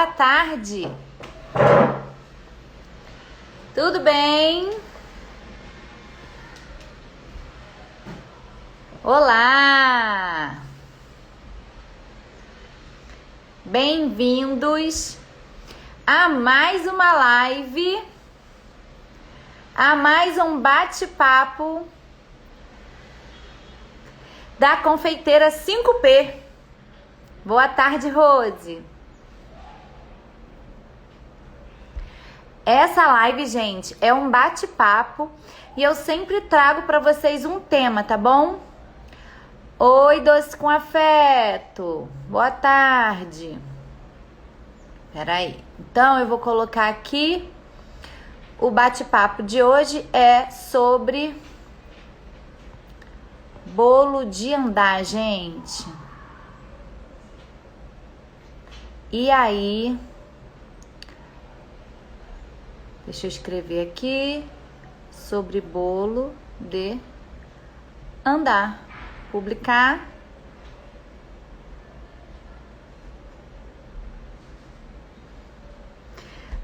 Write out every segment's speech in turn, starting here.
boa tarde. Tudo bem? Olá! Bem-vindos a mais uma live, a mais um bate-papo da Confeiteira 5P. Boa tarde, Rose. Essa live, gente, é um bate-papo e eu sempre trago para vocês um tema, tá bom? Oi, doce com afeto. Boa tarde. Peraí. Então, eu vou colocar aqui. O bate-papo de hoje é sobre bolo de andar, gente. E aí... Deixa eu escrever aqui sobre bolo de andar. Publicar.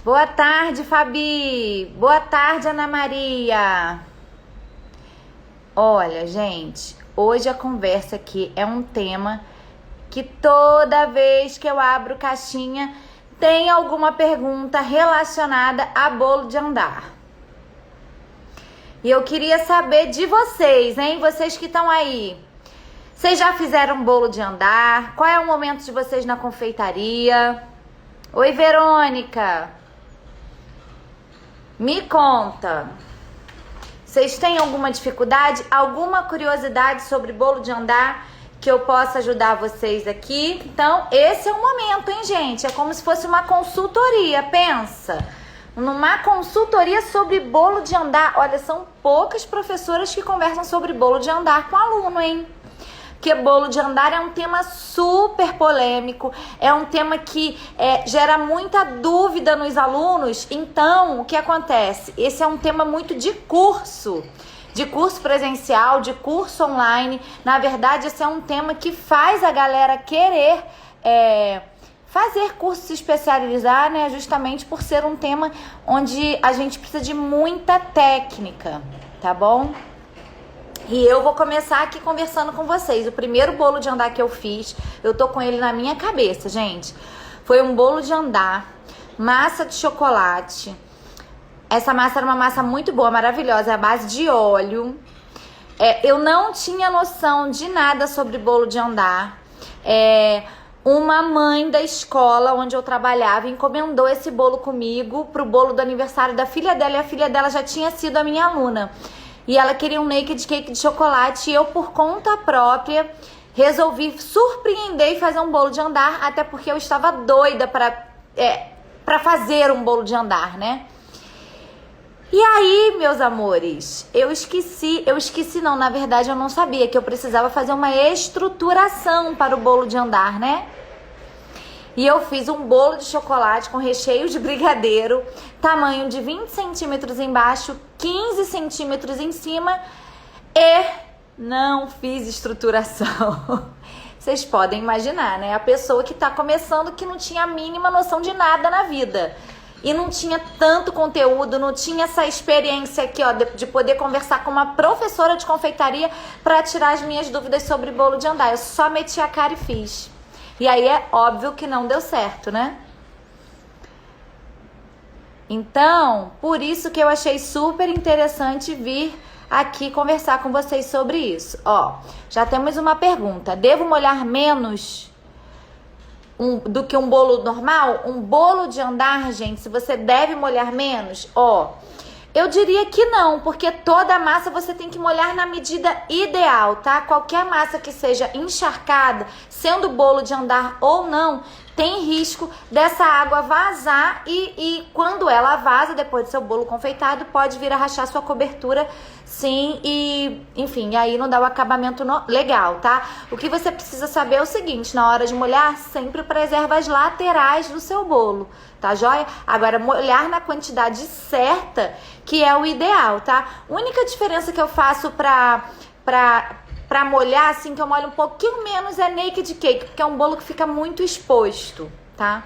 Boa tarde, Fabi. Boa tarde, Ana Maria. Olha, gente, hoje a conversa aqui é um tema que toda vez que eu abro caixinha tem alguma pergunta relacionada a bolo de andar. E eu queria saber de vocês, hein? Vocês que estão aí. Vocês já fizeram bolo de andar? Qual é o momento de vocês na confeitaria? Oi, Verônica. Me conta. Vocês têm alguma dificuldade, alguma curiosidade sobre bolo de andar que eu possa ajudar vocês aqui? Então, esse é o momento, hein, gente? É como se fosse uma consultoria, pensa. Numa consultoria sobre bolo de andar. Olha, são poucas professoras que conversam sobre bolo de andar com aluno, hein? Porque bolo de andar é um tema super polêmico, é um tema que gera muita dúvida nos alunos. Então, o que acontece? Esse é um tema muito de curso presencial, de curso online. Na verdade, esse é um tema que faz a galera querer fazer curso, se especializar, né? Justamente por ser um tema onde a gente precisa de muita técnica, tá bom? E eu vou começar aqui conversando com vocês. O primeiro bolo de andar que eu fiz, eu tô com ele na minha cabeça, gente. Foi um bolo de andar, massa de chocolate. Essa massa era uma massa muito boa, maravilhosa, é a base de óleo. Eu não tinha noção de nada sobre bolo de andar. Uma mãe da escola onde eu trabalhava encomendou esse bolo comigo pro bolo do aniversário da filha dela. E a filha dela já tinha sido a minha aluna. E ela queria um naked cake de chocolate. E eu, por conta própria, resolvi surpreender e fazer um bolo de andar. Até porque eu estava doida pra fazer um bolo de andar, né? E aí, meus amores, eu esqueci não, na verdade eu não sabia que eu precisava fazer uma estruturação para o bolo de andar, né? E eu fiz um bolo de chocolate com recheio de brigadeiro, tamanho de 20 centímetros embaixo, 15 centímetros em cima, e não fiz estruturação. Vocês podem imaginar, né? A pessoa que tá começando, que não tinha a mínima noção de nada na vida. E não tinha tanto conteúdo, não tinha essa experiência aqui, ó, de poder conversar com uma professora de confeitaria para tirar as minhas dúvidas sobre bolo de andar. Eu só meti a cara e fiz. E aí é óbvio que não deu certo, né? Então, por isso que eu achei super interessante vir aqui conversar com vocês sobre isso. Ó, já temos uma pergunta. Devo molhar menos do que um bolo normal? Um bolo de andar, gente, se você deve molhar menos, ó, eu diria que não, porque toda a massa você tem que molhar na medida ideal, tá? Qualquer massa que seja encharcada, sendo bolo de andar ou não, tem risco dessa água vazar e quando ela vaza, depois do seu bolo confeitado, pode vir a rachar sua cobertura, sim, e enfim, aí não dá o acabamento legal, tá? O que você precisa saber é o seguinte: na hora de molhar, sempre preserva as laterais do seu bolo, tá joia? Agora, molhar na quantidade certa, que é o ideal, tá? A única diferença que eu faço pra molhar, assim, que eu molho um pouquinho menos, é naked cake, porque é um bolo que fica muito exposto, tá?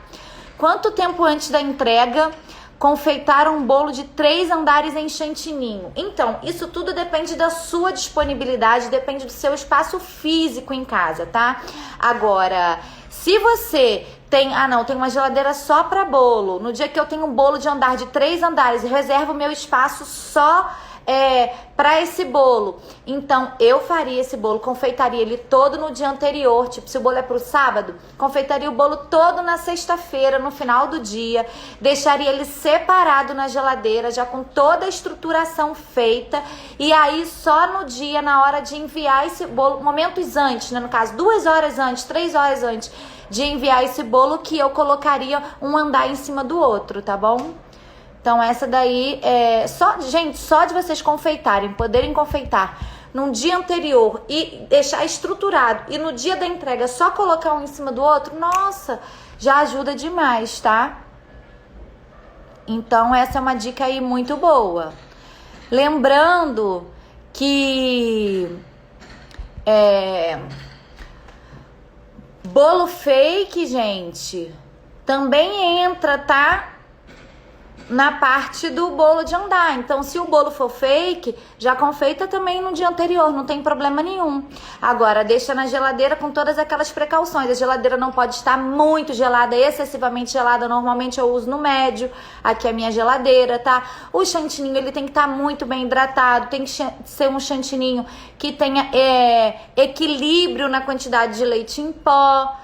Quanto tempo antes da entrega confeitar um bolo de 3 andares em chantininho? Então, isso tudo depende da sua disponibilidade, depende do seu espaço físico em casa, tá? Agora, se você tem, tem uma geladeira só para bolo, no dia que eu tenho um bolo de andar de 3 andares, eu reservo o meu espaço só para esse bolo. Então, eu faria esse bolo, confeitaria ele todo no dia anterior. Tipo, se o bolo é pro sábado, confeitaria o bolo todo na sexta-feira, no final do dia. Deixaria ele separado na geladeira, já com toda a estruturação feita. E aí, só no dia, na hora de enviar esse bolo, momentos antes, né? No caso, 2 horas antes, 3 horas antes de enviar esse bolo, que eu colocaria um andar em cima do outro, tá bom? Então, essa daí é só de vocês confeitarem, poderem confeitar num dia anterior e deixar estruturado, e no dia da entrega só colocar um em cima do outro, nossa, já ajuda demais, tá? Então, essa é uma dica aí muito boa. Lembrando que bolo fake, gente, também entra, tá? Na parte do bolo de andar. Então, se o bolo for fake, já confeita também no dia anterior, não tem problema nenhum. Agora, deixa na geladeira com todas aquelas precauções. A geladeira não pode estar muito gelada, excessivamente gelada. Normalmente eu uso no médio, aqui é a minha geladeira, tá? O chantininho, ele tem que estar muito bem hidratado, tem que ser um chantininho que tenha equilíbrio na quantidade de leite em pó,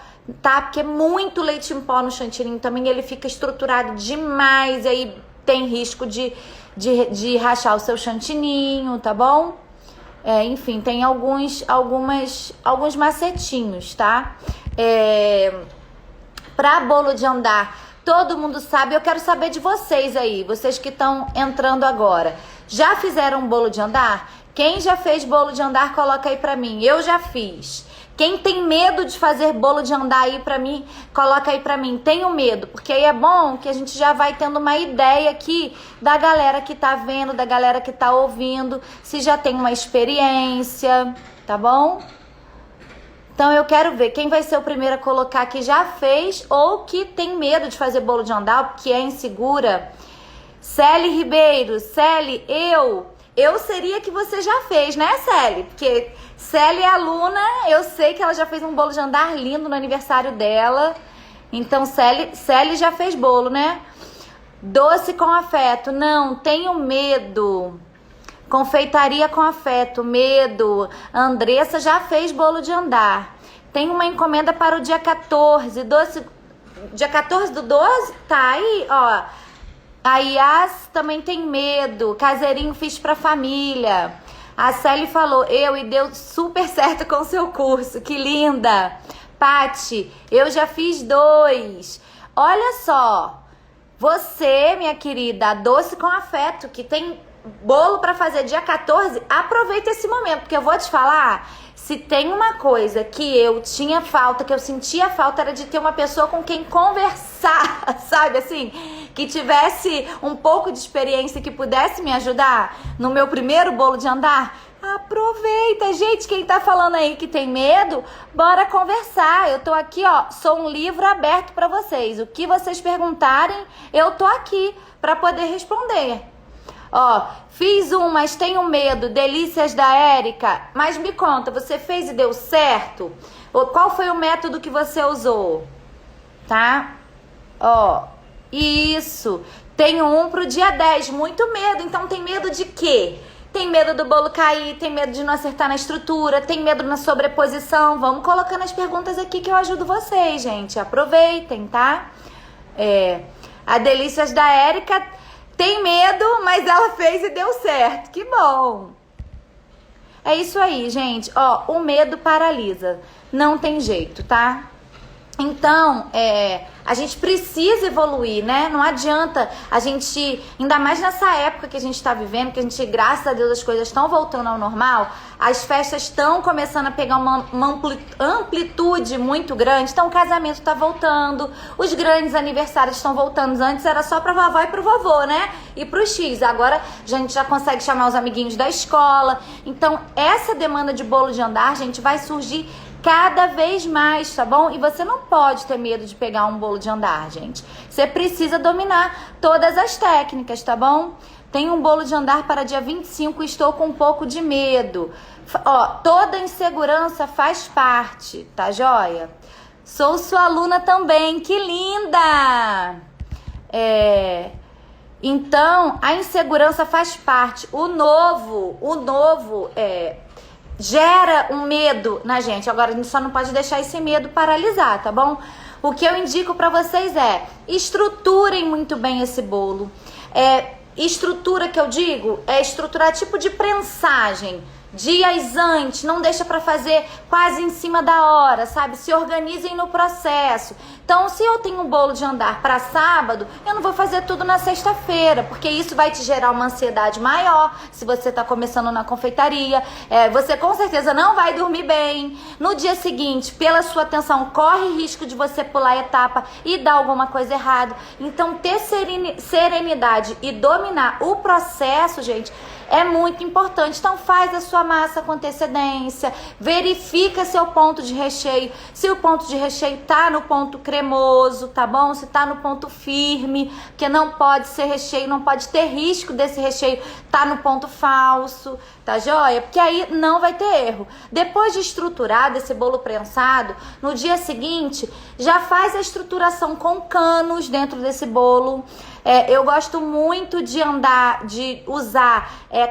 tá? Porque muito leite em pó no chantininho também, ele fica estruturado demais, e aí tem risco de rachar o seu chantininho, tá bom? Enfim, tem alguns macetinhos, tá? Pra bolo de andar, todo mundo sabe. Eu quero saber de vocês aí, vocês que estão entrando agora. Já fizeram bolo de andar? Quem já fez bolo de andar, coloca aí pra mim. Eu já fiz. Quem tem medo de fazer bolo de andar aí pra mim, coloca aí pra mim. Tenho medo, porque aí é bom que a gente já vai tendo uma ideia aqui da galera que tá vendo, da galera que tá ouvindo, se já tem uma experiência, tá bom? Então eu quero ver quem vai ser o primeiro a colocar que já fez ou que tem medo de fazer bolo de andar, porque é insegura. Celi Ribeiro, Celi, eu seria que você já fez, né, Celi? Porque Celi é aluna, eu sei que ela já fez um bolo de andar lindo no aniversário dela. Então, Celi já fez bolo, né? Doce com afeto. Não, tenho medo. Confeitaria com afeto, medo. Andressa já fez bolo de andar. Tem uma encomenda para o dia 14. Dia 14 do 12? Tá aí, ó. A Yas também tem medo. Caseirinho fiz pra família. A Celi falou, e deu super certo com o seu curso. Que linda. Pati, eu já fiz 2. Olha só. Você, minha querida, Doce com Afeto, que tem bolo pra fazer dia 14, aproveita esse momento, porque eu vou te falar, se tem uma coisa que eu tinha falta, que eu sentia falta, era de ter uma pessoa com quem conversar, sabe assim? Que tivesse um pouco de experiência, que pudesse me ajudar no meu primeiro bolo de andar. Aproveita, gente, quem tá falando aí que tem medo, bora conversar. Eu tô aqui, ó, sou um livro aberto pra vocês. O que vocês perguntarem, eu tô aqui pra poder responder. Ó, fiz mas tenho medo, delícias da Érica. Mas me conta, você fez e deu certo? Qual foi o método que você usou? Tá? Ó, isso. Tenho pro dia 10, muito medo. Então tem medo de quê? Tem medo do bolo cair, tem medo de não acertar na estrutura, tem medo na sobreposição. Vamos colocando as perguntas aqui que eu ajudo vocês, gente. Aproveitem, tá? A delícias da Érica tem medo, mas ela fez e deu certo. Que bom! É isso aí, gente. Ó, o medo paralisa. Não tem jeito, tá? Então, a gente precisa evoluir, né? Não adianta a gente, ainda mais nessa época que a gente tá vivendo, que a gente, graças a Deus, as coisas estão voltando ao normal, as festas estão começando a pegar uma amplitude muito grande. Então, o casamento tá voltando, os grandes aniversários estão voltando. Antes era só pra vovó e pro vovô, né? E pro X. Agora, a gente já consegue chamar os amiguinhos da escola. Então, essa demanda de bolo de andar, gente, vai surgir cada vez mais, tá bom? E você não pode ter medo de pegar um bolo de andar, gente. Você precisa dominar todas as técnicas, tá bom? Tem um bolo de andar para dia 25 e estou com um pouco de medo. Ó, toda insegurança faz parte, tá joia? Sou sua aluna também, que linda! Então, a insegurança faz parte. O novo gera um medo na gente. Agora, a gente só não pode deixar esse medo paralisar, tá bom? O que eu indico pra vocês é estruturem muito bem esse bolo. Estrutura que eu digo é estruturar tipo de prensagem. Dias antes, não deixa pra fazer quase em cima da hora, sabe? Se organizem no processo. Então, se eu tenho um bolo de andar para sábado, eu não vou fazer tudo na sexta-feira, porque isso vai te gerar uma ansiedade maior se você tá começando na confeitaria. Você com certeza não vai dormir bem. No dia seguinte, pela sua atenção, corre risco de você pular a etapa e dar alguma coisa errada. Então, ter serenidade e dominar o processo, gente, é muito importante. Então faz a sua massa com antecedência, verifica seu ponto de recheio, se o ponto de recheio tá no ponto cremoso, tá bom? Se tá no ponto firme, porque não pode ser recheio, não pode ter risco desse recheio tá no ponto falso, tá joia? Porque aí não vai ter erro. Depois de estruturado esse bolo prensado, no dia seguinte já faz a estruturação com canos dentro desse bolo. Eu gosto muito de usar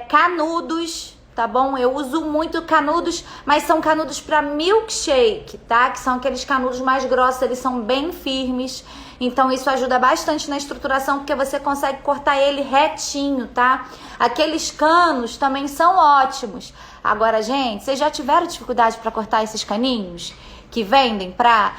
canudos, tá bom? Eu uso muito canudos, mas são canudos para milkshake, tá? Que são aqueles canudos mais grossos, eles são bem firmes. Então isso ajuda bastante na estruturação, porque você consegue cortar ele retinho, tá? Aqueles canos também são ótimos. Agora, gente, vocês já tiveram dificuldade para cortar esses caninhos que vendem para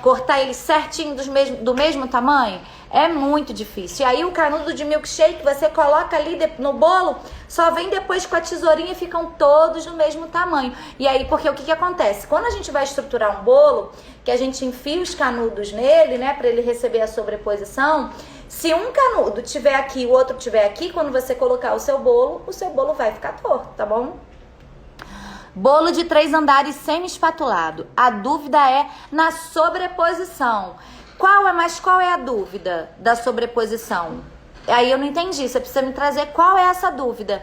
cortar eles certinho do mesmo tamanho? É muito difícil. E aí o canudo de milkshake você coloca ali no bolo, só vem depois com a tesourinha e ficam todos do mesmo tamanho. E aí, porque o que acontece? Quando a gente vai estruturar um bolo, que a gente enfia os canudos nele, né, para ele receber a sobreposição, se um canudo tiver aqui e o outro tiver aqui, quando você colocar o seu bolo vai ficar torto, tá bom? Bolo de 3 andares semi-espatulado. A dúvida é na sobreposição. Qual é a dúvida da sobreposição? Aí eu não entendi, você precisa me trazer qual é essa dúvida.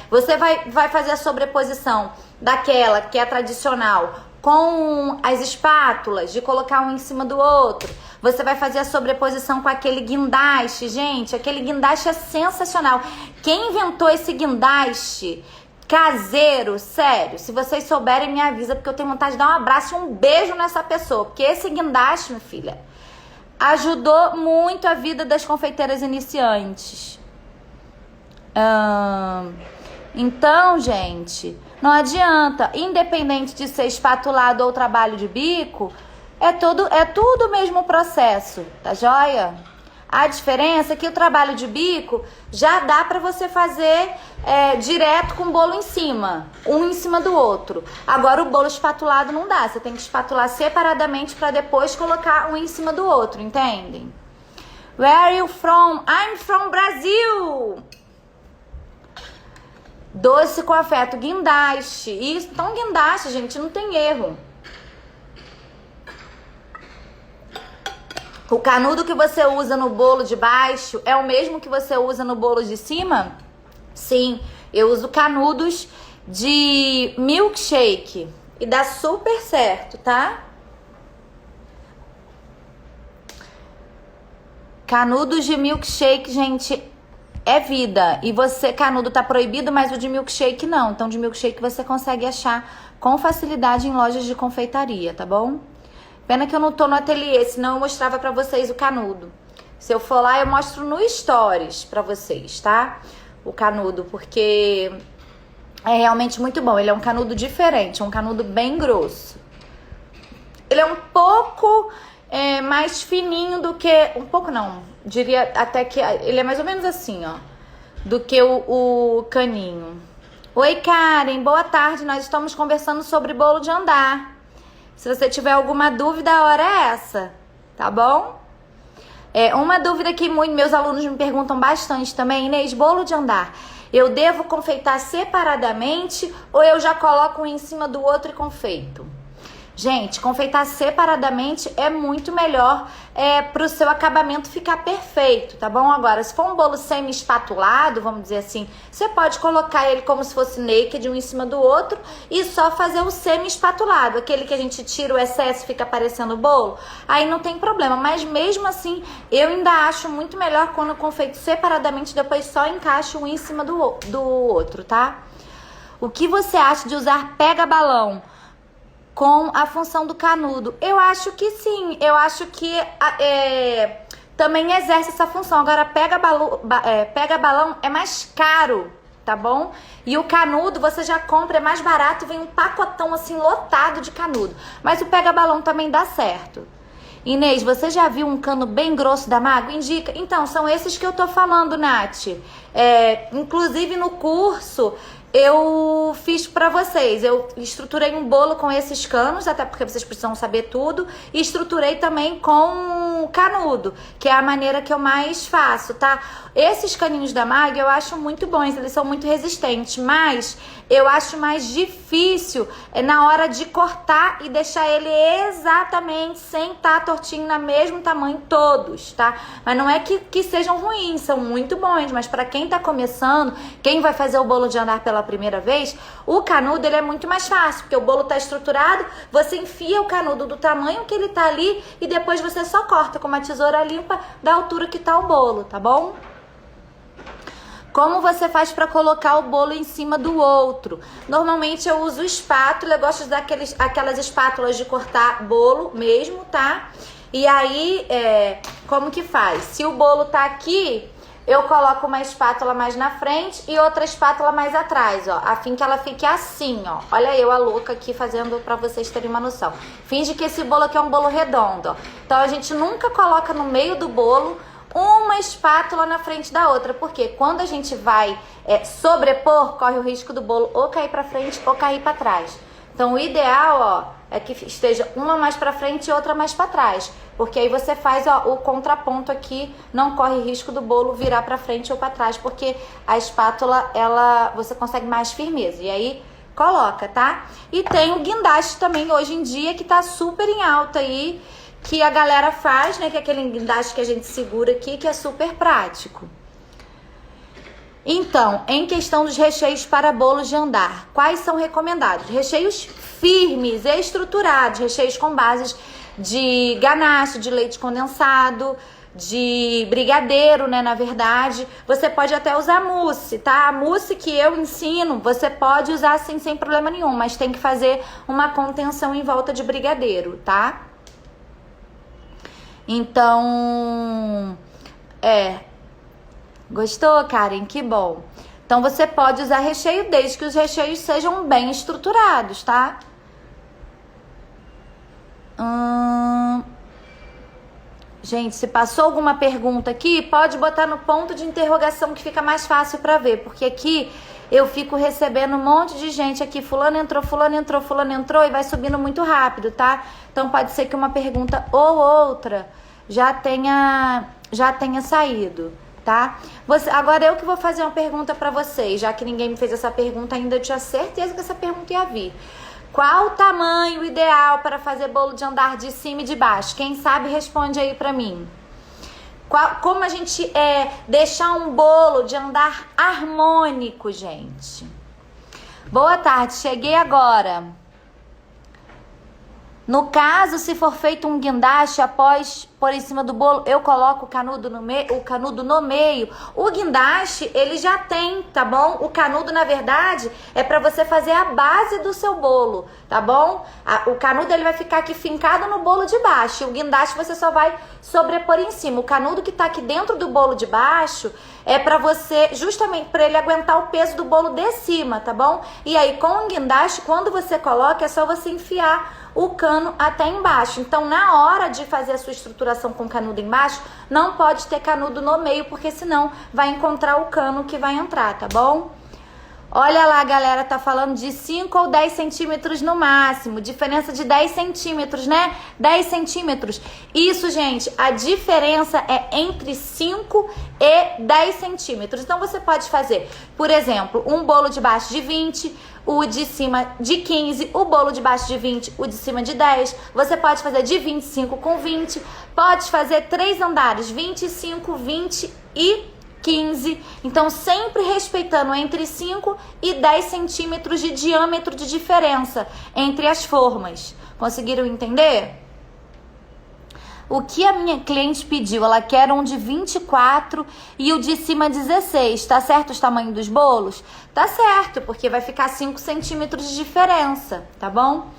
Você vai fazer a sobreposição daquela que é tradicional com as espátulas, de colocar um em cima do outro. Você vai fazer a sobreposição com aquele guindaste. Gente, aquele guindaste é sensacional. Quem inventou esse guindaste caseiro, sério, se vocês souberem, me avisa, porque eu tenho vontade de dar um abraço e um beijo nessa pessoa, porque esse guindaste, minha filha, ajudou muito a vida das confeiteiras iniciantes. Então, gente, não adianta, independente de ser espatulado ou trabalho de bico, é tudo o mesmo processo, tá joia? A diferença é que o trabalho de bico já dá pra você fazer direto com o bolo em cima, um em cima do outro. Agora o bolo espatulado não dá, você tem que espatular separadamente pra depois colocar um em cima do outro, entendem? Where are you from? I'm from Brazil! Doce com afeto, guindaste. Isso, então guindaste, gente, não tem erro. O canudo que você usa no bolo de baixo é o mesmo que você usa no bolo de cima? Sim, eu uso canudos de milkshake e dá super certo, tá? Canudos de milkshake, gente, é vida. E canudo tá proibido, mas o de milkshake não. Então de milkshake você consegue achar com facilidade em lojas de confeitaria, tá bom? Pena que eu não tô no ateliê, senão eu mostrava pra vocês o canudo. Se eu for lá, eu mostro no Stories pra vocês, tá? O canudo, porque é realmente muito bom. Ele é um canudo diferente, é um canudo bem grosso. Ele é um pouco mais fininho do que... Um pouco não, diria até que... Ele é mais ou menos assim, ó, do que o caninho. Oi, Karen, boa tarde. Nós estamos conversando sobre bolo de andar. Se você tiver alguma dúvida, a hora é essa, tá bom? Uma dúvida que meus alunos me perguntam bastante também, Inês, bolo de andar, eu devo confeitar separadamente ou eu já coloco um em cima do outro e confeito? Gente, confeitar separadamente é muito melhor para o seu acabamento ficar perfeito, tá bom? Agora, se for um bolo semi-espatulado, vamos dizer assim, você pode colocar ele como se fosse naked, um em cima do outro, e só fazer o semi-espatulado, aquele que a gente tira o excesso e fica aparecendo o bolo, aí não tem problema. Mas mesmo assim, eu ainda acho muito melhor quando eu confeito separadamente, depois só encaixo um em cima do outro, tá? O que você acha de usar pega-balão com a função do canudo? Eu acho que sim, eu acho que também exerce essa função. Agora, pega-balão é mais caro, tá bom? E o canudo você já compra, é mais barato, vem um pacotão assim lotado de canudo. Mas o pega-balão também dá certo. Inês, você já viu um cano bem grosso da Mago? Indica. Então, são esses que eu tô falando, Nath. Inclusive no curso eu fiz pra vocês, eu estruturei um bolo com esses canos, até porque vocês precisam saber tudo, e estruturei também com canudo, que é a maneira que eu mais faço, tá? Esses caninhos da Mag eu acho muito bons, eles são muito resistentes, mas eu acho mais difícil na hora de cortar e deixar ele exatamente sem estar tortinho no mesmo tamanho todos, tá? Mas não é que sejam ruins, são muito bons, mas pra quem tá começando, quem vai fazer o bolo de andar pela primeira vez, o canudo ele é muito mais fácil, porque o bolo tá estruturado, você enfia o canudo do tamanho que ele tá ali e depois você só corta com uma tesoura limpa da altura que tá o bolo, tá bom? Como você faz para colocar o bolo em cima do outro? Normalmente eu uso espátula, eu gosto de usar aquelas espátulas de cortar bolo mesmo, tá? E aí, como que faz? Se o bolo tá aqui, eu coloco uma espátula mais na frente e outra espátula mais atrás, ó, a fim que ela fique assim, ó. Olha eu, a louca, aqui fazendo pra vocês terem uma noção. Finge que esse bolo aqui é um bolo redondo, ó. Então a gente nunca coloca no meio do bolo uma espátula na frente da outra, porque quando a gente vai sobrepor, corre o risco do bolo ou cair pra frente ou cair pra trás. Então o ideal, ó, é que esteja uma mais pra frente e outra mais pra trás, porque aí você faz, ó, o contraponto aqui, não corre risco do bolo virar pra frente ou pra trás, porque a espátula, você consegue mais firmeza, e aí coloca, tá? E tem o guindaste também hoje em dia, que tá super em alta aí, que a galera faz, né, que é aquele guindaste que a gente segura aqui, que é super prático. Então, em questão dos recheios para bolos de andar, quais são recomendados? Recheios firmes e estruturados, recheios com bases de ganache, de leite condensado, de brigadeiro, né, na verdade. Você pode até usar mousse, tá? A mousse que eu ensino, você pode usar assim sem problema nenhum, mas tem que fazer uma contenção em volta de brigadeiro, tá? Então, gostou, Karen? Que bom. Então você pode usar recheio desde que os recheios sejam bem estruturados, tá? Gente, se passou alguma pergunta aqui, pode botar no ponto de interrogação que fica mais fácil pra ver, porque aqui eu fico recebendo um monte de gente aqui, fulano entrou, fulano entrou, fulano entrou, e vai subindo muito rápido, tá? Então pode ser que uma pergunta ou outra já tenha saído, tá? Agora eu que vou fazer uma pergunta pra vocês, já que ninguém me fez essa pergunta ainda, eu tinha certeza que essa pergunta ia vir. Qual o tamanho ideal para fazer bolo de andar de cima e de baixo? Quem sabe responde aí pra mim. Como a gente deixar um bolo de andar harmônico, gente? Boa tarde, cheguei agora. No caso, se for feito um guindaste após por em cima do bolo, eu coloco o canudo no meio. O guindaste, ele já tem, tá bom? O canudo, na verdade, é pra você fazer a base do seu bolo, tá bom? O canudo, ele vai ficar aqui fincado no bolo de baixo. O guindaste, você só vai sobrepor em cima. O canudo que tá aqui dentro do bolo de baixo é pra você, justamente pra ele aguentar o peso do bolo de cima, tá bom? E aí, com o guindaste, quando você coloca, é só você enfiar o cano até embaixo. Então, na hora de fazer a sua estruturação com canudo embaixo, não pode ter canudo no meio, porque senão vai encontrar o cano que vai entrar, tá bom? Olha lá, galera, tá falando de 5 ou 10 centímetros no máximo. Diferença de 10 centímetros, né? 10 centímetros. Isso, gente, a diferença é entre 5 e 10 centímetros. Então, você pode fazer, por exemplo, um bolo de baixo de 20, o de cima de 15, o bolo de baixo de 20, o de cima de 10. Você pode fazer de 25 com 20. Pode fazer 3 andares, 25, 20 e 15, então sempre respeitando entre 5 e 10 centímetros de diâmetro de diferença entre as formas. Conseguiram entender? O que a minha cliente pediu? Ela quer um de 24 e o de cima 16. Tá certo os tamanhos dos bolos? Tá certo, porque vai ficar 5 centímetros de diferença, tá bom?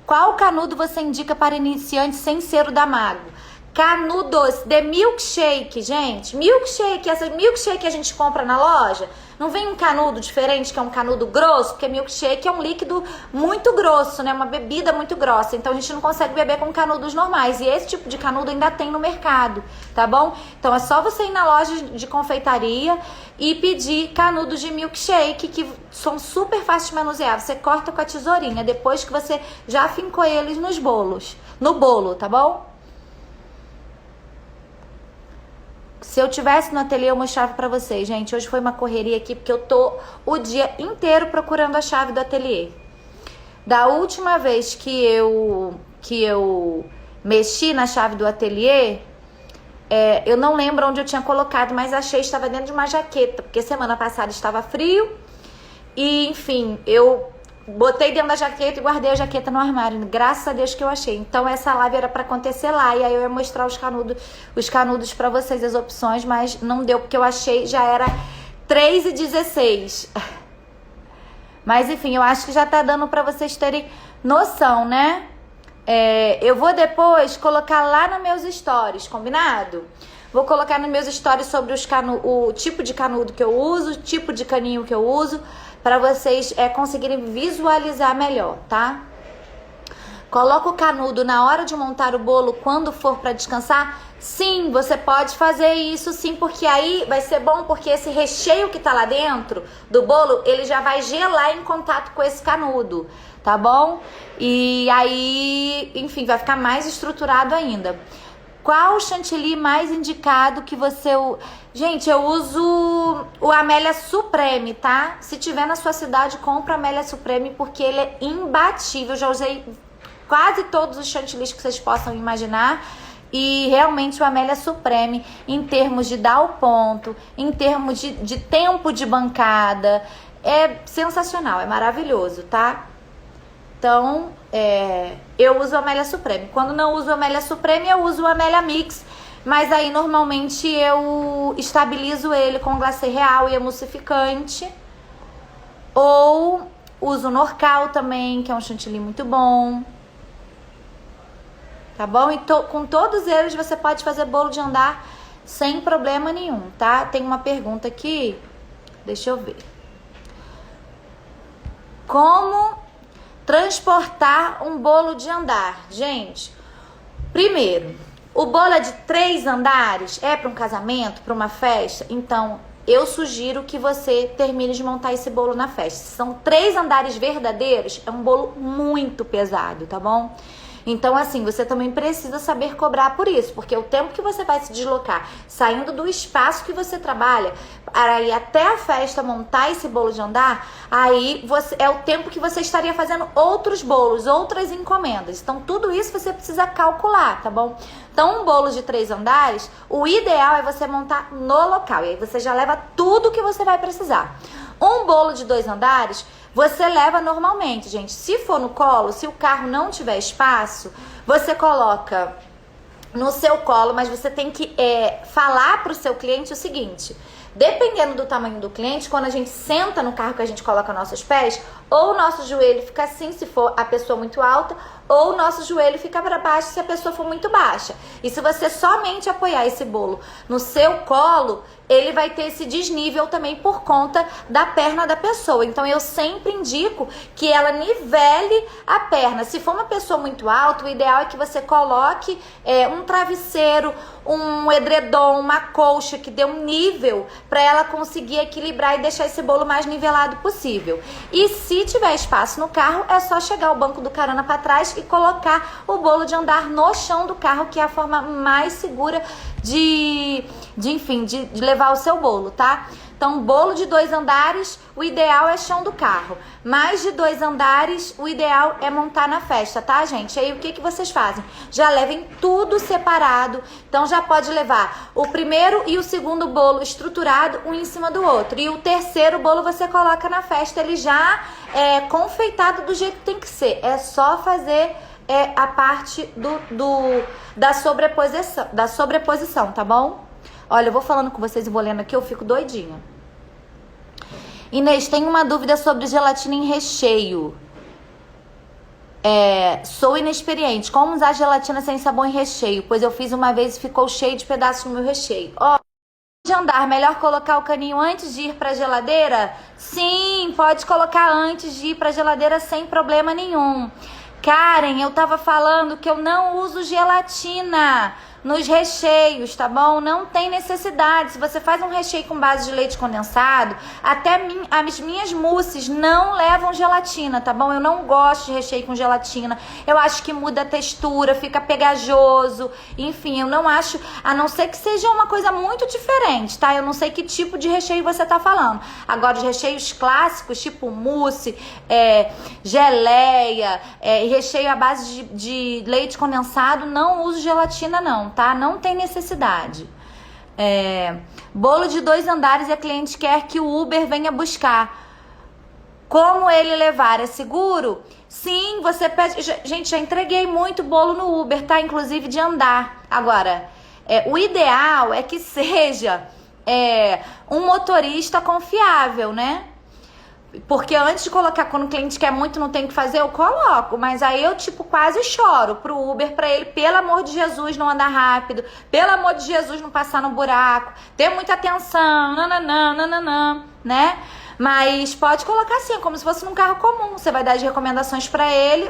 Qual canudo você indica para iniciantes sem ser o da Mago? Canudos de milkshake, gente. Milkshake, essa milkshake que a gente compra na loja, não vem um canudo diferente, que é um canudo grosso, porque milkshake é um líquido muito grosso, né? Uma bebida muito grossa. Então a gente não consegue beber com canudos normais. E esse tipo de canudo ainda tem no mercado, tá bom? Então é só você ir na loja de confeitaria e pedir canudos de milkshake, que são super fáceis de manusear. Você corta com a tesourinha depois que você já fincou eles nos bolos, no bolo, tá bom? Se eu tivesse no ateliê, eu mostrava pra vocês, gente. Hoje foi uma correria aqui, porque eu tô o dia inteiro procurando a chave do ateliê. Da última vez que eu mexi na chave do ateliê, eu não lembro onde eu tinha colocado, mas achei, estava dentro de uma jaqueta, porque semana passada estava frio. E, enfim, eu botei dentro da jaqueta e guardei a jaqueta no armário. Graças a Deus que eu achei. Então essa live era pra acontecer lá. E aí eu ia mostrar os canudos pra vocês, as opções. Mas não deu, porque eu achei, já era 3h16. Mas enfim, eu acho que já tá dando pra vocês terem noção, né? Eu vou depois colocar lá nos meus stories, combinado? Vou colocar nos meus stories sobre o tipo de canudo que eu uso, o tipo de caninho que eu uso, para vocês conseguirem visualizar melhor, tá? Coloca o canudo na hora de montar o bolo quando for para descansar? Sim, você pode fazer isso sim, porque aí vai ser bom, porque esse recheio que tá lá dentro do bolo, ele já vai gelar em contato com esse canudo, tá bom? E aí, enfim, vai ficar mais estruturado ainda. Qual o chantilly mais indicado que você... Gente, eu uso o Amélia Supreme, tá? Se tiver na sua cidade, compra Amélia Supreme, porque ele é imbatível. Eu já usei quase todos os chantillies que vocês possam imaginar. E realmente o Amélia Supreme, em termos de dar o ponto, em termos de tempo de bancada, é sensacional, é maravilhoso, tá? Então, eu uso o Amélia Supreme. Quando não uso o Amélia Supreme, eu uso o Amélia Mix. Mas aí, normalmente, eu estabilizo ele com glacê real e emulsificante. Ou uso o Norcal também, que é um chantilly muito bom. Tá bom? E com todos eles, você pode fazer bolo de andar sem problema nenhum, tá? Tem uma pergunta aqui. Deixa eu ver. Como transportar um bolo de andar? Gente, primeiro, o bolo é de 3 andares, é para um casamento, para uma festa, então eu sugiro que você termine de montar esse bolo na festa. Se são 3 andares verdadeiros, é um bolo muito pesado, tá bom? Então, assim, você também precisa saber cobrar por isso, porque o tempo que você vai se deslocar, saindo do espaço que você trabalha, para ir até a festa montar esse bolo de andar, aí é o tempo que você estaria fazendo outros bolos, outras encomendas. Então, tudo isso você precisa calcular, tá bom? Então, um bolo de 3 andares, o ideal é você montar no local, e aí você já leva tudo que você vai precisar. Um bolo de 2 andares, você leva normalmente, gente. Se for no colo, se o carro não tiver espaço, você coloca no seu colo, mas você tem que falar para o seu cliente o seguinte: dependendo do tamanho do cliente, quando a gente senta no carro que a gente coloca nossos pés, ou o nosso joelho fica assim, se for a pessoa muito alta, ou o nosso joelho fica para baixo se a pessoa for muito baixa. E se você somente apoiar esse bolo no seu colo, ele vai ter esse desnível também por conta da perna da pessoa. Então eu sempre indico que ela nivele a perna. Se for uma pessoa muito alta, o ideal é que você coloque um travesseiro, um edredom, uma colcha que dê um nível para ela conseguir equilibrar e deixar esse bolo mais nivelado possível. E se tiver espaço no carro, é só chegar o banco do carona para trás e colocar o bolo de andar no chão do carro, que é a forma mais segura de levar o seu bolo, tá? Então, bolo de 2 andares, o ideal é chão do carro. Mais de 2 andares, o ideal é montar na festa, tá, gente? Aí, o que vocês fazem? Já levem tudo separado. Então, já pode levar o primeiro e o segundo bolo estruturado, um em cima do outro. E o terceiro bolo você coloca na festa, ele já confeitado do jeito que tem que ser. É só fazer a parte da sobreposição, tá bom? Olha, eu vou falando com vocês e vou lendo aqui, eu fico doidinha. Inês, tenho uma dúvida sobre gelatina em recheio. Sou inexperiente. Como usar gelatina sem sabor em recheio? Pois eu fiz uma vez e ficou cheio de pedaços no meu recheio. De andar, melhor colocar o caninho antes de ir pra geladeira? Sim, pode colocar antes de ir pra geladeira sem problema nenhum. Karen, eu tava falando que eu não uso gelatina nos recheios, tá bom? Não tem necessidade. Se você faz um recheio com base de leite condensado, até as minhas mousses não levam gelatina, tá bom? Eu não gosto de recheio com gelatina. Eu acho que muda a textura, fica pegajoso. Enfim, eu não acho, a não ser que seja uma coisa muito diferente, tá? Eu não sei que tipo de recheio você tá falando. Agora, os recheios clássicos, tipo mousse, geleia, recheio à base de leite condensado, não uso gelatina não, tá? Não tem necessidade. Bolo de 2 andares e a cliente quer que o Uber venha buscar. Como ele levar? É seguro? Sim, você pede... Gente, já entreguei muito bolo no Uber, tá? Inclusive de andar. Agora, o ideal é que seja um motorista confiável, né? Porque antes de colocar, quando o cliente quer muito, não tem o que fazer, eu coloco. Mas aí eu, quase choro pro Uber, pra ele, pelo amor de Jesus, não andar rápido. Pelo amor de Jesus, não passar no buraco. Ter muita atenção, nananã, né? Mas pode colocar assim, como se fosse num carro comum. Você vai dar as recomendações pra ele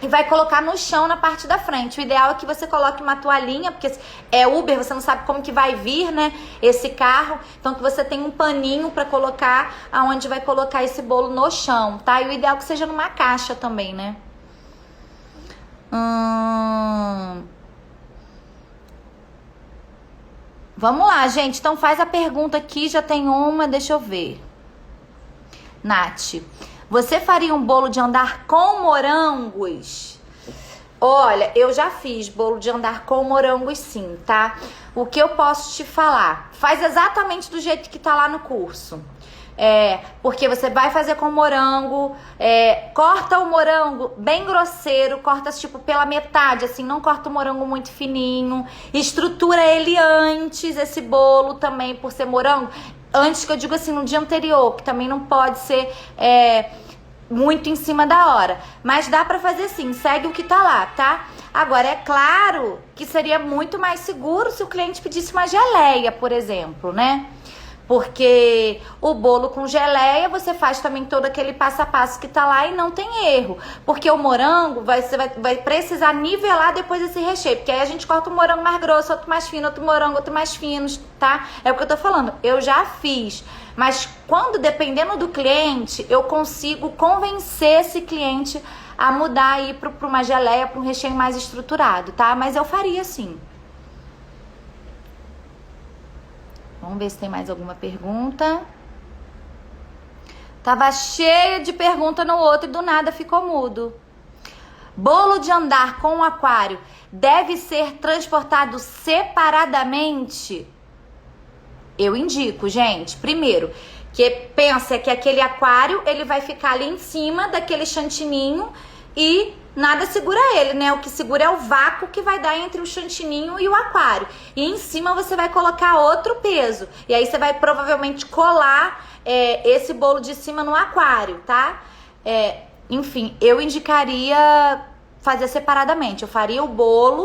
e vai colocar no chão na parte da frente. O ideal é que você coloque uma toalhinha, porque é Uber, você não sabe como que vai vir, né, esse carro. Então que você tem um paninho pra colocar aonde vai colocar esse bolo no chão, tá? E o ideal é que seja numa caixa também, né? Vamos lá, gente. Então faz a pergunta aqui, já tem uma, deixa eu ver. Nath, você faria um bolo de andar com morangos? Olha, eu já fiz bolo de andar com morangos sim, tá? O que eu posso te falar? Faz exatamente do jeito que tá lá no curso. Porque você vai fazer com morango, corta o morango bem grosseiro, corta pela metade, assim, não corta o morango muito fininho, estrutura ele antes, esse bolo também, por ser morango, antes, que eu digo assim, no dia anterior, que também não pode ser muito em cima da hora, mas dá pra fazer assim, segue o que tá lá, tá? Agora, é claro que seria muito mais seguro se o cliente pedisse uma geleia, por exemplo, né? Porque o bolo com geleia, você faz também todo aquele passo a passo que tá lá e não tem erro. Porque o morango, você vai precisar nivelar depois esse recheio. Porque aí a gente corta um morango mais grosso, outro mais fino, outro morango, outro mais fino, tá? É o que eu tô falando. Eu já fiz. Mas dependendo do cliente, eu consigo convencer esse cliente a mudar aí pra uma geleia, pra um recheio mais estruturado, tá? Mas eu faria sim. Vamos ver se tem mais alguma pergunta. Tava cheia de pergunta no outro e do nada ficou mudo. Bolo de andar com aquário deve ser transportado separadamente? Eu indico, gente. Primeiro, que pensa que aquele aquário, ele vai ficar ali em cima daquele chantininho e nada segura ele, né? O que segura é o vácuo que vai dar entre o chantininho e o aquário. E em cima você vai colocar outro peso. E aí você vai provavelmente colar esse bolo de cima no aquário, tá? Enfim, eu indicaria fazer separadamente. Eu faria o bolo,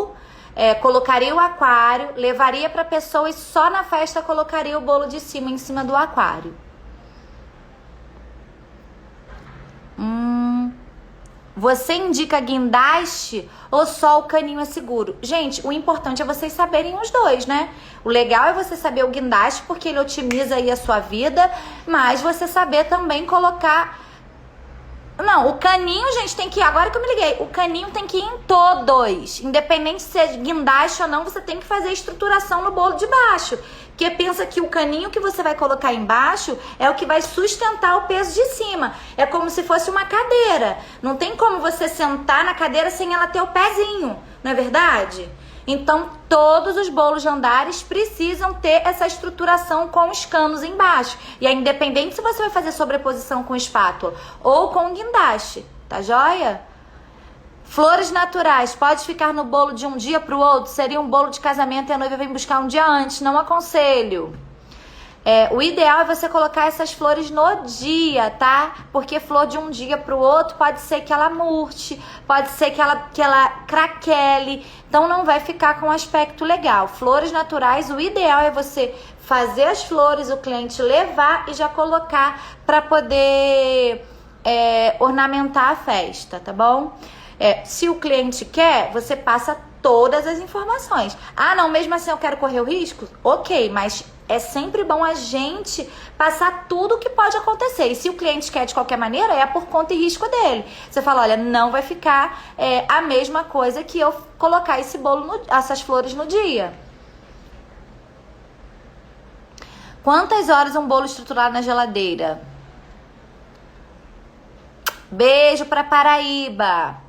colocaria o aquário, levaria pra pessoa e só na festa colocaria o bolo de cima em cima do aquário. Você indica guindaste ou só o caninho é seguro? Gente, o importante é vocês saberem os dois, né? O legal é você saber o guindaste, porque ele otimiza aí a sua vida, mas você saber também colocar... Não, o caninho, gente, tem que ir... Agora que eu me liguei, o caninho tem que ir em todos. Independente se é guindaste ou não, você tem que fazer a estruturação no bolo de baixo. Porque pensa que o caninho que você vai colocar embaixo é o que vai sustentar o peso de cima. É como se fosse uma cadeira. Não tem como você sentar na cadeira sem ela ter o pezinho, não é verdade? Então, todos os bolos de andares precisam ter essa estruturação com os canos embaixo. E é independente se você vai fazer sobreposição com espátula ou com guindaste, tá joia? Flores naturais, pode ficar no bolo de um dia para o outro? Seria um bolo de casamento e a noiva vem buscar um dia antes, não aconselho. O ideal é você colocar essas flores no dia, tá? Porque flor de um dia pro outro pode ser que ela murche, pode ser que ela craquele, então não vai ficar com um aspecto legal. Flores naturais, o ideal é você fazer as flores, o cliente levar e já colocar para poder ornamentar a festa, tá bom? Se o cliente quer, você passa todas as informações. Ah, não, mesmo assim eu quero correr o risco? Ok, mas é sempre bom a gente passar tudo o que pode acontecer. E se o cliente quer de qualquer maneira, é por conta e risco dele. Você fala, olha, não vai ficar a mesma coisa que eu colocar esse bolo, essas flores no dia. Quantas horas um bolo estruturado na geladeira? Beijo pra Paraíba.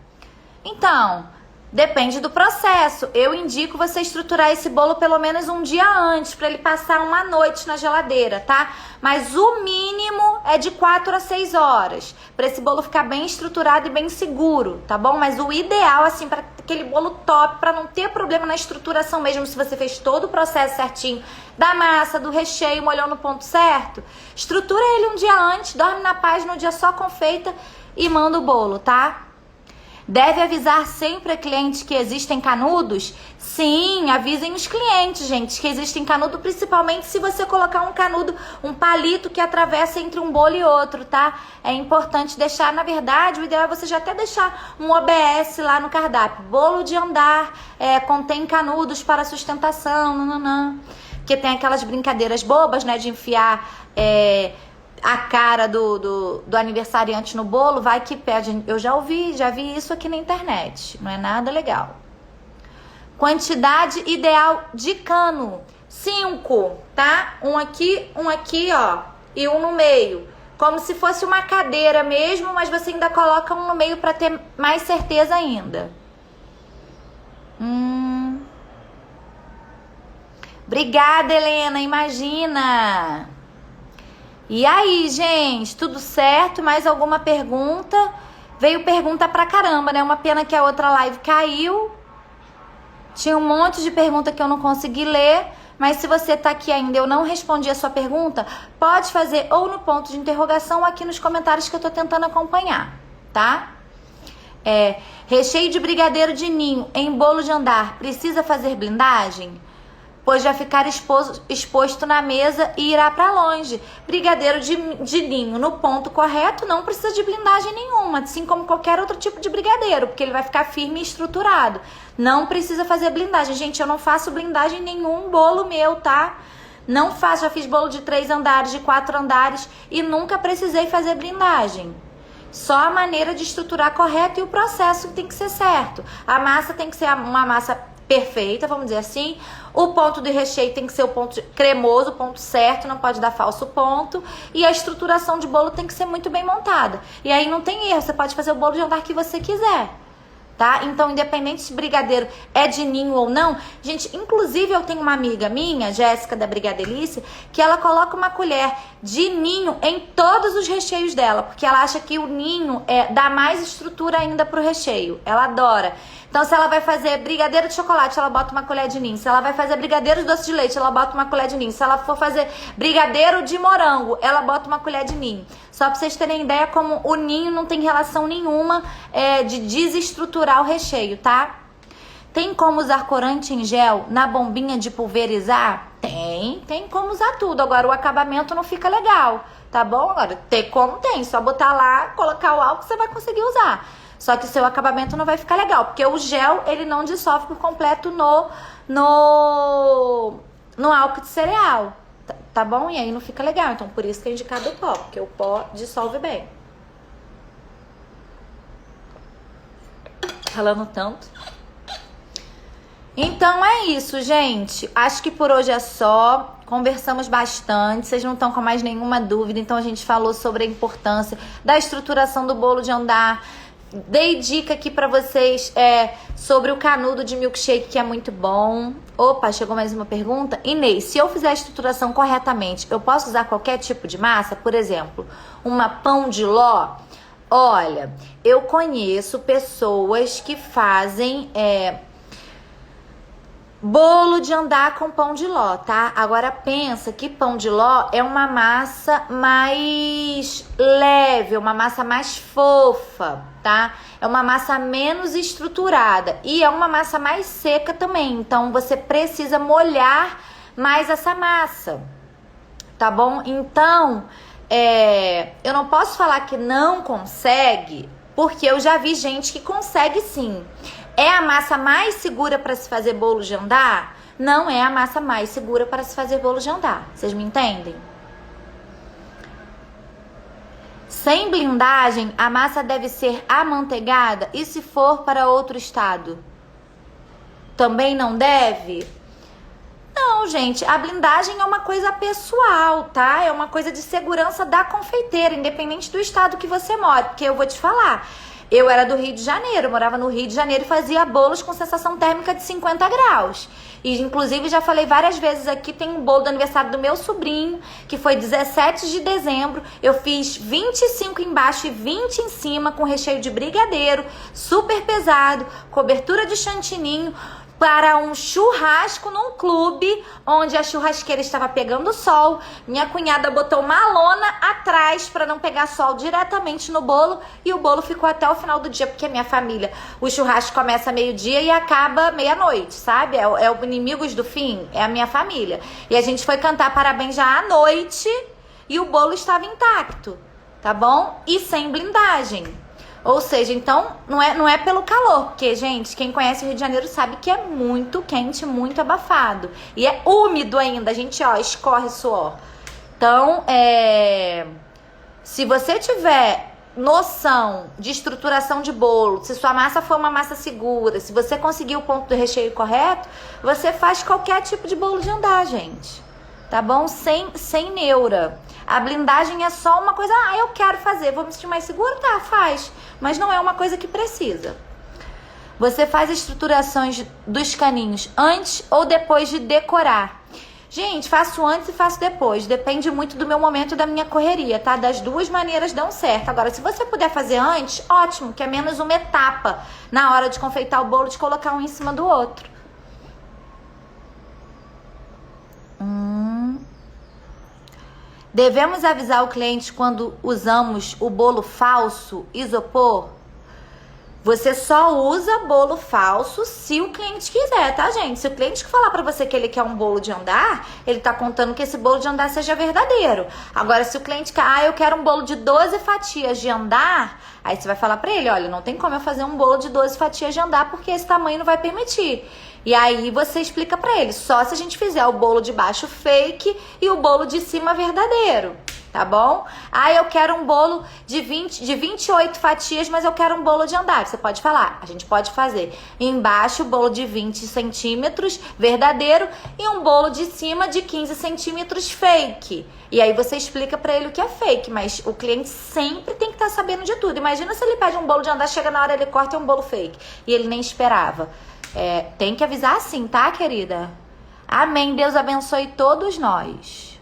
Então, depende do processo. Eu indico você estruturar esse bolo pelo menos um dia antes, para ele passar uma noite na geladeira, tá? Mas o mínimo é de 4 a 6 horas, para esse bolo ficar bem estruturado e bem seguro, tá bom? Mas o ideal, assim, para aquele bolo top, para não ter problema na estruturação mesmo, se você fez todo o processo certinho, da massa, do recheio, molhou no ponto certo, estrutura ele um dia antes, dorme na paz, no dia só confeita e manda o bolo, tá? Deve avisar sempre a cliente que existem canudos? Sim, avisem os clientes, gente, que existem canudo, principalmente se você colocar um canudo, um palito que atravessa entre um bolo e outro, tá? É importante deixar, na verdade, o ideal é você já até deixar um OBS lá no cardápio. Bolo de andar, contém canudos para sustentação, nananã. Porque tem aquelas brincadeiras bobas, né, de enfiar... a cara do aniversariante no bolo, vai que pede. Eu já vi isso aqui na internet. Não é nada legal. Quantidade ideal de cano: 5, tá? Um aqui, ó, e um no meio. Como se fosse uma cadeira mesmo, mas você ainda coloca um no meio para ter mais certeza ainda. Obrigada, Helena. Imagina. E aí, gente, tudo certo? Mais alguma pergunta? Veio pergunta pra caramba, né? Uma pena que a outra live caiu. Tinha um monte de pergunta que eu não consegui ler, mas se você tá aqui ainda e eu não respondi a sua pergunta, pode fazer ou no ponto de interrogação ou aqui nos comentários que eu tô tentando acompanhar, tá? Recheio de brigadeiro de ninho em bolo de andar, precisa fazer blindagem? Pois vai ficar exposto na mesa e irá para longe. Brigadeiro de ninho no ponto correto não precisa de blindagem nenhuma, assim como qualquer outro tipo de brigadeiro, porque ele vai ficar firme e estruturado. Não precisa fazer blindagem. Gente, eu não faço blindagem em nenhum bolo meu, tá? Não faço, já fiz bolo de 3 andares, de 4 andares e nunca precisei fazer blindagem. Só a maneira de estruturar correto e o processo tem que ser certo. A massa tem que ser uma massa perfeita, vamos dizer assim. O ponto de recheio tem que ser o ponto cremoso, o ponto certo, não pode dar falso ponto. E a estruturação de bolo tem que ser muito bem montada. E aí não tem erro, você pode fazer o bolo de andar que você quiser, tá? Então, independente se brigadeiro é de ninho ou não, gente, inclusive eu tenho uma amiga minha, Jéssica da Brigadelice, que ela coloca uma colher de ninho em todos os recheios dela, porque ela acha que o ninho dá mais estrutura ainda pro recheio. Ela adora. Então, se ela vai fazer brigadeiro de chocolate, ela bota uma colher de ninho. Se ela vai fazer brigadeiro de doce de leite, ela bota uma colher de ninho. Se ela for fazer brigadeiro de morango, ela bota uma colher de ninho. Só pra vocês terem ideia como o ninho não tem relação nenhuma de desestruturar o recheio, tá? Tem como usar corante em gel na bombinha de pulverizar? Tem como usar tudo. Agora o acabamento não fica legal, tá bom? Agora tem como tem, só botar lá, colocar o álcool, você vai conseguir usar. Só que o seu acabamento não vai ficar legal, porque o gel, ele não dissolve por completo no álcool de cereal, tá bom? E aí não fica legal, então por isso que é indicado o pó, porque o pó dissolve bem. Falando tanto. Então é isso, gente. Acho que por hoje é só. Conversamos bastante. Vocês não estão com mais nenhuma dúvida. Então a gente falou sobre a importância da estruturação do bolo de andar. Dei dica aqui pra vocês sobre o canudo de milkshake, que é muito bom. Opa, chegou mais uma pergunta. Inês, se eu fizer a estruturação corretamente, eu posso usar qualquer tipo de massa? Por exemplo, uma pão de ló? Olha, eu conheço pessoas que fazem bolo de andar com pão de ló, tá? Agora pensa que pão de ló é uma massa mais leve, uma massa mais fofa, tá? É uma massa menos estruturada e é uma massa mais seca também. Então você precisa molhar mais essa massa, tá bom? Então, eu não posso falar que não consegue, porque eu já vi gente que consegue sim. É a massa mais segura para se fazer bolo de andar? Não é a massa mais segura para se fazer bolo de andar. Vocês me entendem? Sem blindagem, a massa deve ser amanteigada? E se for para outro estado? Também não deve? Não, gente, a blindagem é uma coisa pessoal, tá? É uma coisa de segurança da confeiteira, independente do estado que você mora. Porque eu vou te falar, eu era do Rio de Janeiro, morava no Rio de Janeiro e fazia bolos com sensação térmica de 50 graus. E inclusive já falei várias vezes aqui, tem um bolo do aniversário do meu sobrinho, que foi 17 de dezembro. Eu fiz 25 embaixo e 20 em cima, com recheio de brigadeiro, super pesado, cobertura de chantininho, para um churrasco num clube onde a churrasqueira estava pegando sol. Minha cunhada botou uma lona atrás para não pegar sol diretamente no bolo e o bolo ficou até o final do dia, porque a minha família, o churrasco começa meio-dia e acaba meia-noite, sabe? É o Inimigos do Fim, é a minha família. E a gente foi cantar parabéns já à noite e o bolo estava intacto, tá bom? E sem blindagem. Ou seja, então, não é pelo calor, porque, gente, quem conhece o Rio de Janeiro sabe que é muito quente, muito abafado. E é úmido ainda, a gente, escorre suor. Então, se você tiver noção de estruturação de bolo, se sua massa for uma massa segura, se você conseguir o ponto do recheio correto, você faz qualquer tipo de bolo de andar, gente. Tá bom? Sem neura. A blindagem é só uma coisa, eu quero fazer, vou me sentir mais seguro? Tá, faz. Mas não é uma coisa que precisa. Você faz estruturações dos caninhos antes ou depois de decorar? Gente, faço antes e faço depois. Depende muito do meu momento e da minha correria, tá? Das duas maneiras dão certo. Agora, se você puder fazer antes, ótimo, que é menos uma etapa na hora de confeitar o bolo, de colocar um em cima do outro. Devemos avisar o cliente quando usamos o bolo falso, isopor? Você só usa bolo falso se o cliente quiser, tá, gente? Se o cliente falar pra você que ele quer um bolo de andar, ele tá contando que esse bolo de andar seja verdadeiro. Agora, se o cliente quer, eu quero um bolo de 12 fatias de andar, aí você vai falar pra ele, olha, não tem como eu fazer um bolo de 12 fatias de andar porque esse tamanho não vai permitir. E aí você explica pra ele, só se a gente fizer o bolo de baixo fake e o bolo de cima verdadeiro, tá bom? Eu quero um bolo de 28 fatias, mas eu quero um bolo de andar. Você pode falar, a gente pode fazer embaixo o bolo de 20 centímetros verdadeiro e um bolo de cima de 15 centímetros fake. E aí você explica pra ele o que é fake, mas o cliente sempre tem que estar sabendo de tudo. Imagina se ele pede um bolo de andar, chega na hora, ele corta e é um bolo fake. E ele nem esperava. Tem que avisar assim, tá, querida? Amém. Deus abençoe todos nós.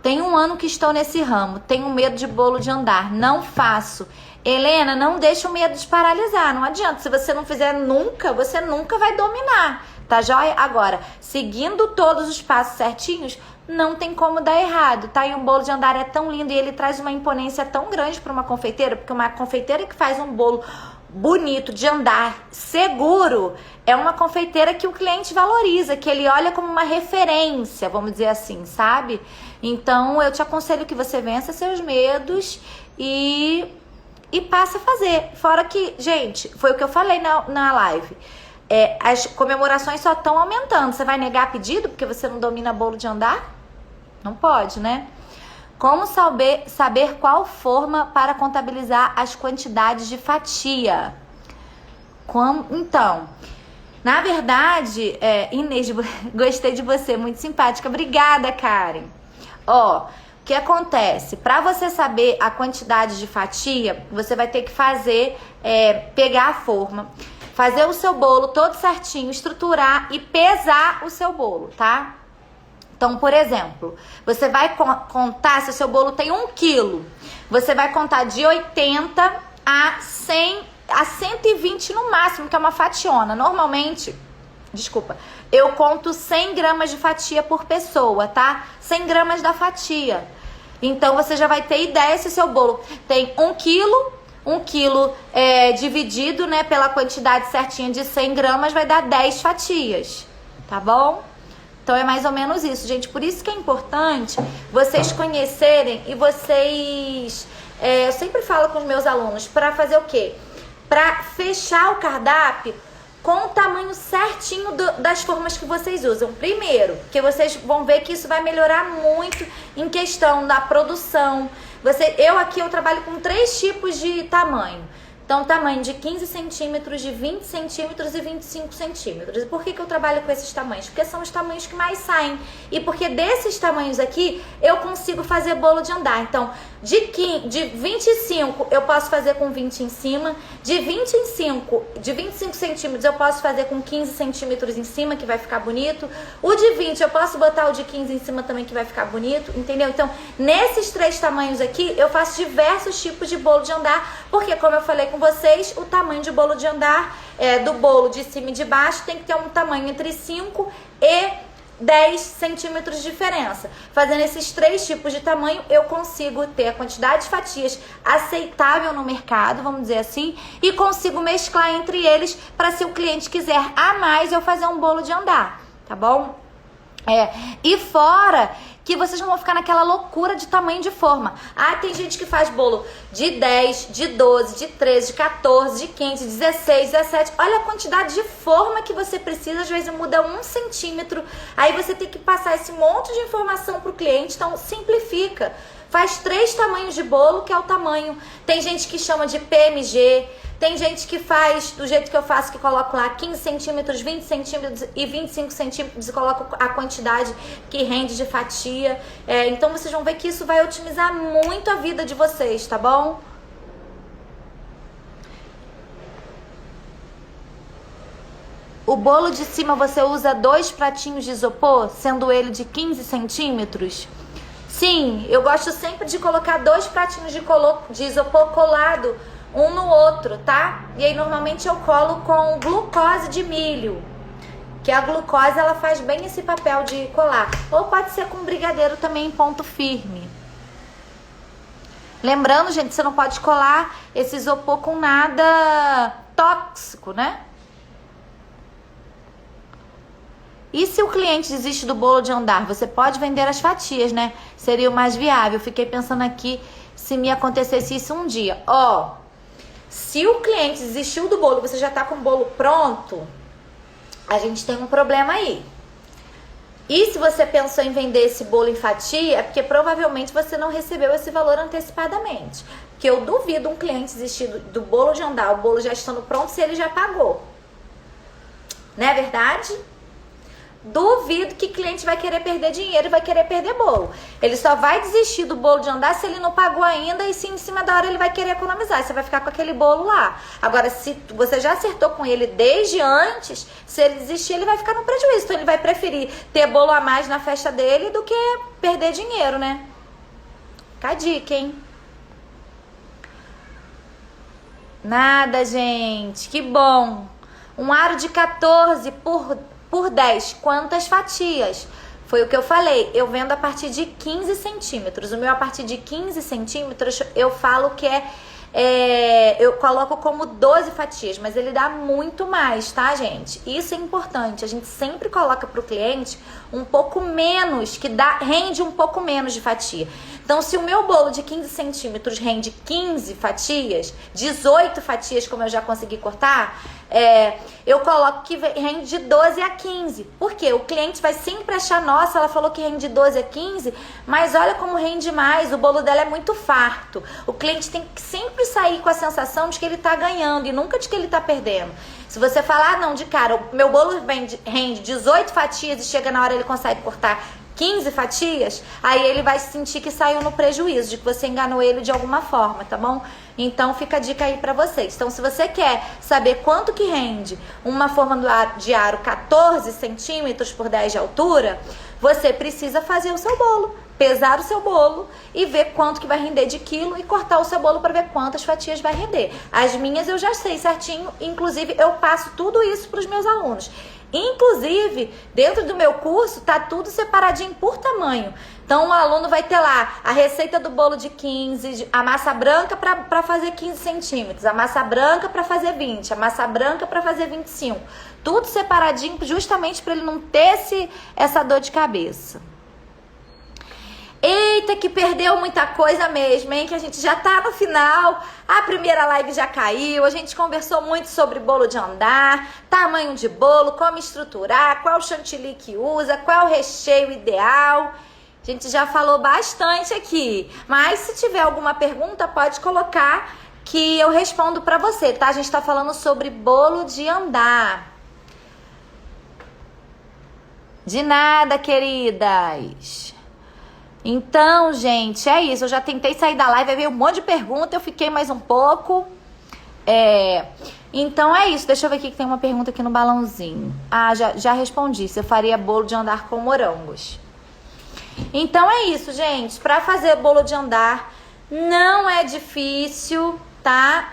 Tem um ano que estou nesse ramo. Tenho medo de bolo de andar. Não faço. Helena, não deixa o medo te paralisar. Não adianta. Se você não fizer nunca, você nunca vai dominar. Tá joia? Agora, seguindo todos os passos certinhos, não tem como dar errado, tá? E um bolo de andar é tão lindo e ele traz uma imponência tão grande para uma confeiteira, porque uma confeiteira que faz um bolo bonito, de andar, seguro, é uma confeiteira que o cliente valoriza, que ele olha como uma referência, vamos dizer assim, sabe? Então, eu te aconselho que você vença seus medos e passe a fazer. Fora que, gente, foi o que eu falei na live. As comemorações só estão aumentando. Você vai negar pedido porque você não domina bolo de andar? Não pode, né? Como saber qual forma para contabilizar as quantidades de fatia? Então, na verdade, Inês, gostei de você, muito simpática. Obrigada, Karen. Ó, o que acontece? Para você saber a quantidade de fatia, você vai ter que pegar a forma, fazer o seu bolo todo certinho, estruturar e pesar o seu bolo, tá? Então, por exemplo, você vai contar, se o seu bolo tem 1 quilo, você vai contar de 80 a 100, a 120 no máximo, que é uma fationa. Normalmente, eu conto 100 gramas de fatia por pessoa, tá? 100 gramas da fatia. Então, você já vai ter ideia se o seu bolo tem 1 quilo, 1 quilo dividido, né, pela quantidade certinha de 100 gramas, vai dar 10 fatias, tá bom? Então é mais ou menos isso, gente. Por isso que é importante vocês conhecerem e vocês... eu sempre falo com os meus alunos para fazer o quê? Para fechar o cardápio com o tamanho certinho das formas que vocês usam. Primeiro, que vocês vão ver que isso vai melhorar muito em questão da produção. Eu trabalho com 3 tipos de tamanho. Então, tamanho de 15 centímetros, de 20 centímetros e 25 centímetros. E por que eu trabalho com esses tamanhos? Porque são os tamanhos que mais saem. E porque desses tamanhos aqui, eu consigo fazer bolo de andar. Então, de 25 eu posso fazer com 20 em cima. De 25 centímetros eu posso fazer com 15 centímetros em cima, que vai ficar bonito. O de 20 eu posso botar o de 15 em cima também, que vai ficar bonito, entendeu? Então, nesses 3 tamanhos aqui, eu faço diversos tipos de bolo de andar. Porque, como eu falei com vocês, o tamanho de bolo de andar do bolo de cima e de baixo tem que ter um tamanho entre 5 e 10 centímetros de diferença. Fazendo esses 3 tipos de tamanho, eu consigo ter a quantidade de fatias aceitável no mercado, vamos dizer assim, e consigo mesclar entre eles para, se o cliente quiser a mais, eu fazer um bolo de andar, tá bom? E fora que vocês não vão ficar naquela loucura de tamanho de forma. Tem gente que faz bolo de 10, de 12, de 13, de 14, de 15, 16, 17. Olha a quantidade de forma que você precisa. Às vezes muda 1 centímetro. Aí você tem que passar esse monte de informação pro cliente. Então, simplifica. Faz 3 tamanhos de bolo, que é o tamanho. Tem gente que chama de PMG. Tem gente que faz do jeito que eu faço, que coloco lá 15 centímetros, 20 centímetros e 25 centímetros e coloco a quantidade que rende de fatia. Então vocês vão ver que isso vai otimizar muito a vida de vocês, tá bom? O bolo de cima você usa 2 pratinhos de isopor, sendo ele de 15 centímetros? Sim, eu gosto sempre de colocar 2 pratinhos de isopor colado um no outro, tá? E aí normalmente eu colo com glucose de milho, que a glucose ela faz bem esse papel de colar. Ou pode ser com brigadeiro também em ponto firme. Lembrando, gente, você não pode colar esse isopor com nada tóxico, né? E se o cliente desiste do bolo de andar? Você pode vender as fatias, né? Seria o mais viável. Fiquei pensando aqui se me acontecesse isso um dia. Se o cliente desistiu do bolo, você já tá com o bolo pronto, a gente tem um problema aí. E se você pensou em vender esse bolo em fatia, é porque provavelmente você não recebeu esse valor antecipadamente. Porque eu duvido um cliente desistir do bolo de andar, o bolo já estando pronto, se ele já pagou. Não é verdade? Duvido que cliente vai querer perder dinheiro e vai querer perder bolo. Ele só vai desistir do bolo de andar se ele não pagou ainda, e se em cima da hora ele vai querer economizar. Você vai ficar com aquele bolo lá. Agora, se você já acertou com ele desde antes, se ele desistir, ele vai ficar no prejuízo. Então ele vai preferir ter bolo a mais na festa dele do que perder dinheiro, né? Fica a dica, hein? Nada, gente. Que bom. Um aro de 14 por 10, quantas fatias? Foi o que eu falei, eu vendo a partir de 15 centímetros. O meu a partir de 15 centímetros, eu falo que eu coloco como 12 fatias, mas ele dá muito mais, tá, gente? Isso é importante, a gente sempre coloca pro cliente um pouco menos, que rende um pouco menos de fatia. Então, se o meu bolo de 15 centímetros rende 15 fatias, 18 fatias, como eu já consegui cortar, eu coloco que rende de 12 a 15. Por quê? O cliente vai sempre achar, nossa, ela falou que rende de 12 a 15, mas olha como rende mais, o bolo dela é muito farto. O cliente tem que sempre sair com a sensação de que ele tá ganhando e nunca de que ele tá perdendo. Se você falar, não, de cara, o meu bolo rende 18 fatias e chega na hora ele consegue cortar 15 fatias, aí ele vai sentir que saiu no prejuízo, de que você enganou ele de alguma forma, tá bom? Então fica a dica aí pra vocês. Então, se você quer saber quanto que rende uma forma de aro 14 centímetros por 10 de altura, você precisa fazer o seu bolo, pesar o seu bolo e ver quanto que vai render de quilo e cortar o seu bolo para ver quantas fatias vai render. As minhas eu já sei certinho, inclusive eu passo tudo isso para os meus alunos. Inclusive, dentro do meu curso, tá tudo separadinho por tamanho. Então, o aluno vai ter lá a receita do bolo de 15, a massa branca para fazer 15 centímetros, a massa branca para fazer 20, a massa branca para fazer 25. Tudo separadinho, justamente para ele não ter essa dor de cabeça. Eita, que perdeu muita coisa mesmo, hein? Que a gente já tá no final. A primeira live já caiu. A gente conversou muito sobre bolo de andar, tamanho de bolo, como estruturar, qual chantilly que usa, qual o recheio ideal. A gente já falou bastante aqui. Mas se tiver alguma pergunta, pode colocar que eu respondo pra você, tá? A gente tá falando sobre bolo de andar. De nada, queridas. Então, gente, é isso. Eu já tentei sair da live, veio um monte de pergunta, eu fiquei mais um pouco. Então é isso. Deixa eu ver aqui que tem uma pergunta aqui no balãozinho. Ah, já respondi. Se eu faria bolo de andar com morangos. Então é isso, gente. Pra fazer bolo de andar não é difícil, tá?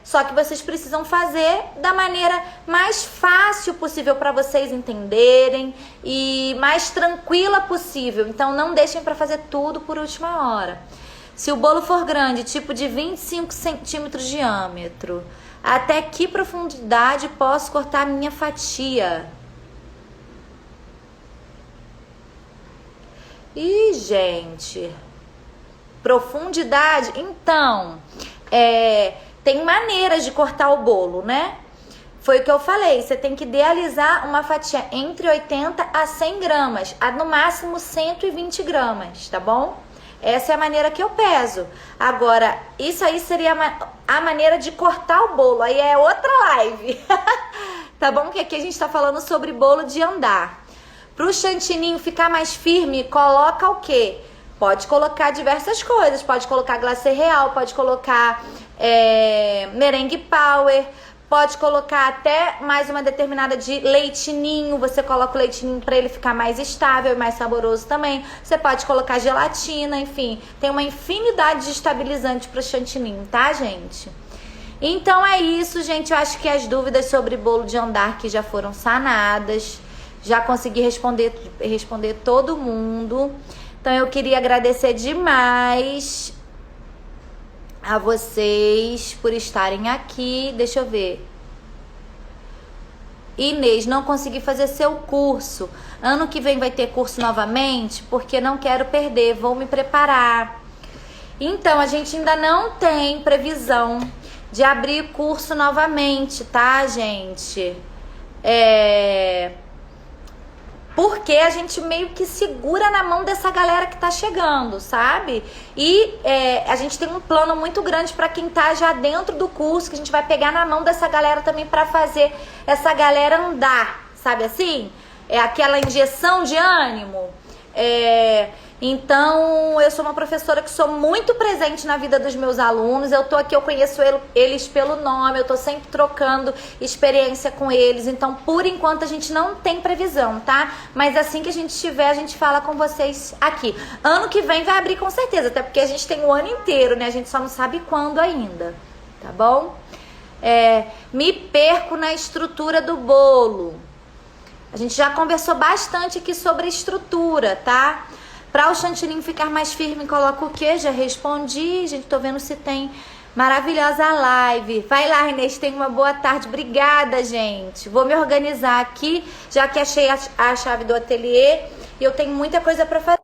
Só que vocês precisam fazer da maneira mais fácil possível para vocês entenderem e mais tranquila possível. Então não deixem para fazer tudo por última hora. Se o bolo for grande, tipo de 25 centímetros de diâmetro, até que profundidade posso cortar a minha fatia? Ih, gente, profundidade? Então, tem maneiras de cortar o bolo, né? Foi o que eu falei, você tem que idealizar uma fatia entre 80 a 100 gramas, a no máximo 120 gramas, tá bom? Essa é a maneira que eu peso. Agora, isso aí seria a maneira de cortar o bolo, aí é outra live, tá bom? Que aqui a gente tá falando sobre bolo de andar. Pro chantininho ficar mais firme, coloca o quê? Pode colocar diversas coisas, pode colocar glacê real, pode colocar merengue power, pode colocar até mais uma determinada de leitinho, você coloca o leitinho para ele ficar mais estável e mais saboroso também. Você pode colocar gelatina, enfim, tem uma infinidade de estabilizantes para o chantininho, tá, gente? Então é isso, gente, eu acho que as dúvidas sobre bolo de andar que já foram sanadas, já consegui responder todo mundo. Então eu queria agradecer demais a vocês por estarem aqui. Deixa eu ver. Inês, não consegui fazer seu curso. Ano que vem vai ter curso novamente, porque não quero perder, vou me preparar. Então, a gente ainda não tem previsão de abrir curso novamente, tá, gente? Porque a gente meio que segura na mão dessa galera que tá chegando, sabe? E a gente tem um plano muito grande para quem tá já dentro do curso, que a gente vai pegar na mão dessa galera também para fazer essa galera andar, sabe assim? É aquela injeção de ânimo. Então, eu sou uma professora que sou muito presente na vida dos meus alunos. Eu tô aqui, eu conheço eles pelo nome, eu tô sempre trocando experiência com eles. Então, por enquanto, a gente não tem previsão, tá? Mas assim que a gente tiver, a gente fala com vocês aqui. Ano que vem vai abrir com certeza, até porque a gente tem o ano inteiro, né? A gente só não sabe quando ainda, tá bom? Me perco na estrutura do bolo. A gente já conversou bastante aqui sobre a estrutura, tá? Para o chantininho ficar mais firme, coloca o quê? Já respondi, gente, tô vendo se tem. Maravilhosa live. Vai lá, Inês, tenha uma boa tarde. Obrigada, gente. Vou me organizar aqui, já que achei a chave do ateliê e eu tenho muita coisa para fazer.